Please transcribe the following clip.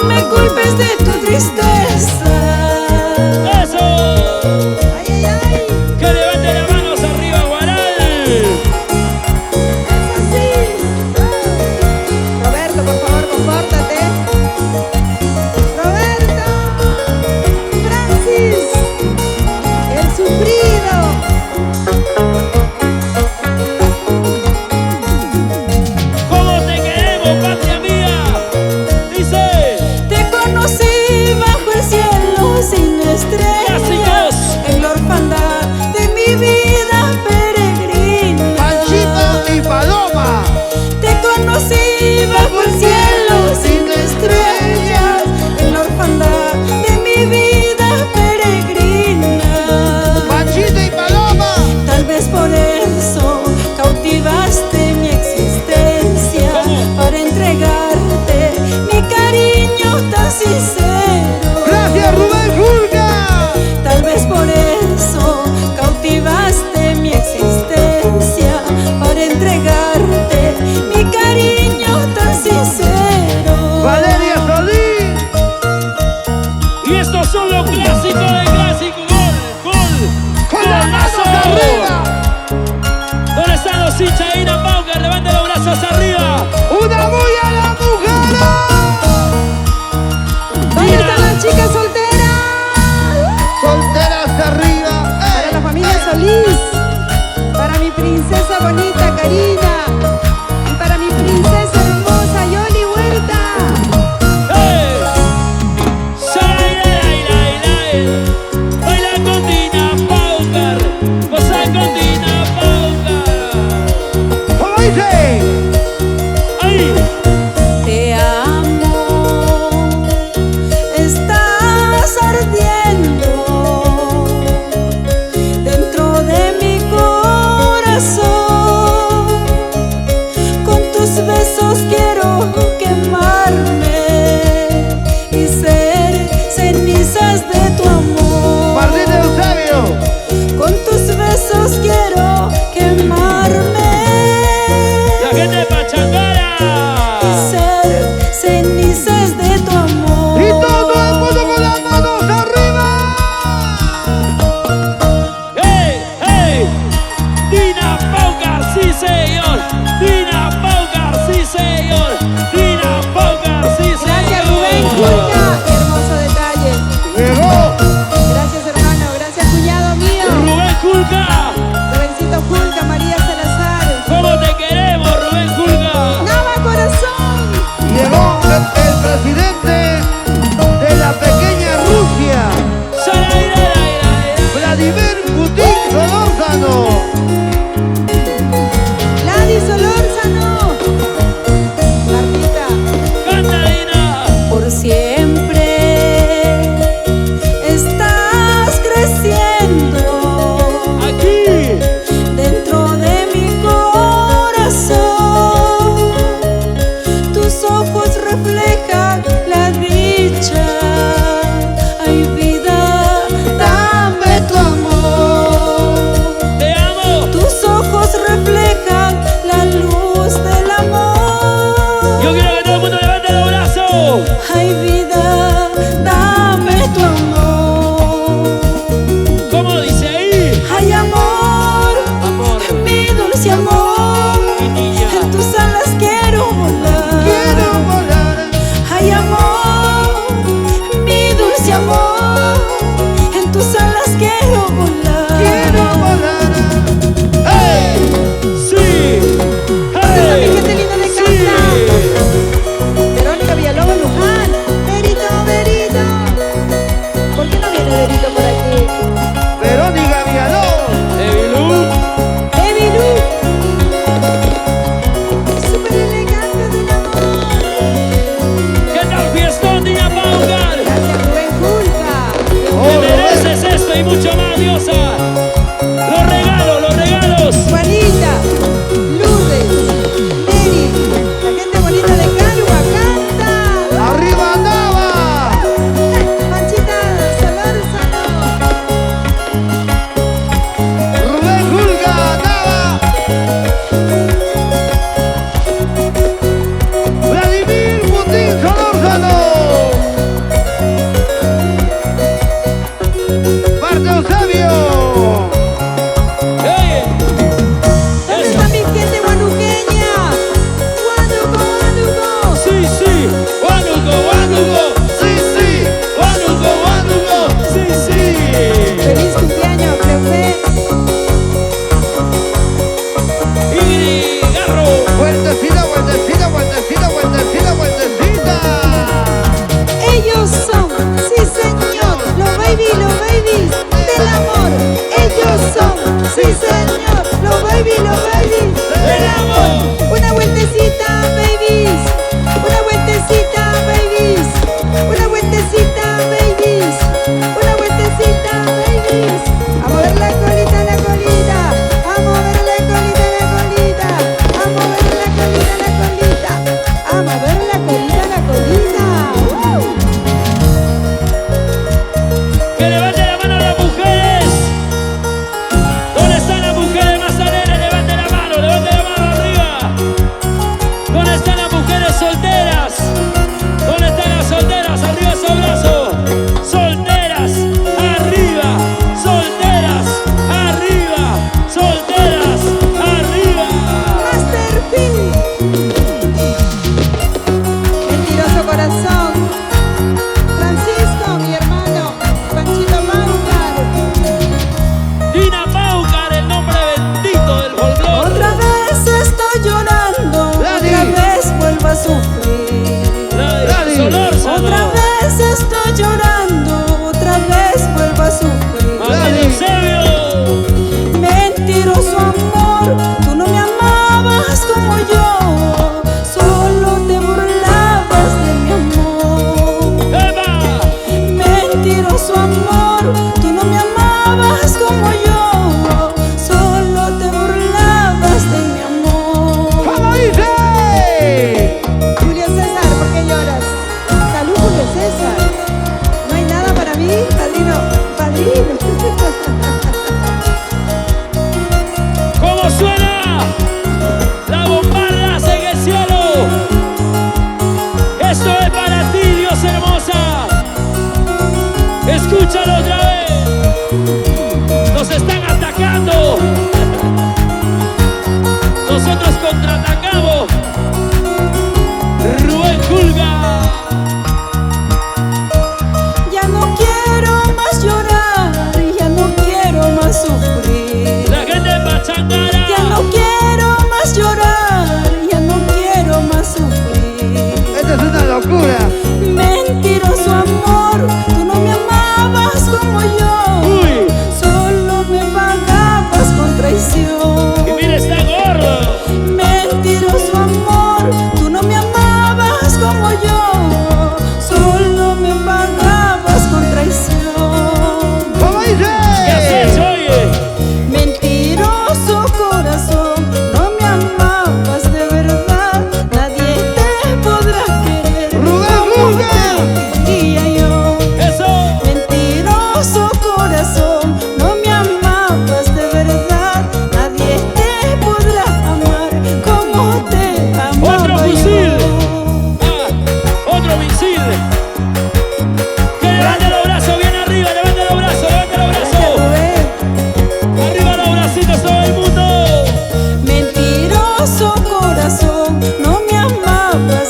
me culpes de tu tristeza. ¡Eso! Ay, ay, ay. Que levante las manos arriba, Guaral. Es así. Roberto, por favor, compórtate. Roberto. Francis. El sufrido. ¿Cómo te queremos, patria mía? Dice. Te conocí bajo el cielo sin estrellas, Clásicos. en la orfandad de mi vida peregrina. Panchito y Paloma. Te conocí bajo el cielo sin estrellas, en la orfandad de mi vida peregrina. Panchito y Paloma. Tal vez por eso cautivaste mi existencia, para entregarte mi cariño tan sincero. Gracias, Rubén Julga. Tal vez por eso cautivaste mi existencia, para entregarte mi cariño tan sincero. Valeria Solís. Y estos son los clásicos de clásico. Gol. Con las manos ¡Golazo! arriba. ¿Dónde están los hinchas de Ina Pauker? Levanten los brazos arriba. Una muy a la mujer. ¿Dónde están las chicas solteras? Solteras arriba. Para la familia Solís, para mi princesa bonita Karina y para mi princesa hermosa Yoli Huerta. ¡Hey! ¡Sai! Baila con Tina Pauker. Goza con Tina Pauker. ¿Cómo dice? ¡Ahí! Te amo, estás ardiendo dentro de mi corazón. Con tus besos quiero quemarme y ser cenizas de tu amor. Martín Eusebio. Con tus besos quiero quemarme La gente de Pachangara. y ser cenizas de tu amor. Y todo el mundo con las manos arriba. ¡Hey! ¡Hey! Tina Pauker, sí señor. Tina Pauker, sí señor. Tina Pauker, sí señor. Gracias Rubén Julga, hermoso detalle. Llegó. Gracias hermano, gracias cuñado mío. Rubén Julga. Rubencito Julga, María Salazar. ¿Cómo te queremos, Rubén Julga? Nava corazón. Llegó el presidente de la pequeña Rusia. Vladimir Putin Solórzano. Ladi Solórzano. Martita. Canta, Dina. Por siempre estás creciendo Aquí. dentro de mi corazón. Tus ojos reflejan la dicha. Ay vida, dame tu amor. Te amo. Tus ojos reflejan la luz del amor. Yo quiero que todo el mundo levante los brazos. Ay vida, dame tu amor. ¿Cómo dice ahí? Ay amor, Amor. mi dulce amor, Mi niña. en tus alas quiero volar. Quiero volar. Ay amor, mi dulce amor, en tus alas quiero volar. Quiero volar. ¡Hey! Sí. Esa ¡Hey! mi gente linda de Sí. casa. Verónica Villalobos Luján. Verito, Verito. ¿Por qué no viene Verito por aquí? Verónica Villalobos. Evilú. Baby Lu. Súper elegante del amor. ¿Qué tal fiestón, Tina Pauker? Gracias Rubén Julga. Te mereces esto y mucho más, diosa. Los regalos, los regalos. Juanita, Lourdes, Mary, la gente bonita de Carua, canta. Arriba Nava. Panchita Solórzano. Rubén Julga Nava. Vladimir Putin Solórzano. padrino, padrino. ¿Cómo suena? La bombarda en el cielo. Esto es para ti, Dios hermosa. Escúchalo otra vez. Nos están atacando. Nosotros contraatacamos. Rubén Julga. Ya no quiero más llorar, ya no quiero más sufrir. La gente de Pachangara. Ya no quiero más llorar, ya no quiero más sufrir. Esto es una locura. Mentiroso amor, tú no me amabas como yo. Uy. Solo me pagabas con traición. Y mira, está gordo. Mentiroso amor, tú no me amabas como yo. Solo me pagabas con traición. ¿Cómo dice? ¿Qué has hecho, oye? Mentiroso corazón, no me amabas de verdad. Nadie te podrá querer Rubén como Julga. te quería yo. Eso. Mentiroso corazón, no me amabas de verdad. Nadie te podrá amar como te amaba Otro fusil. yo. Ah, otro misil. Que levante los brazos bien arriba, levante los brazos, levante los brazos. Rubén. Arriba los bracitos todo el mundo. Mentiroso corazón, no me amabas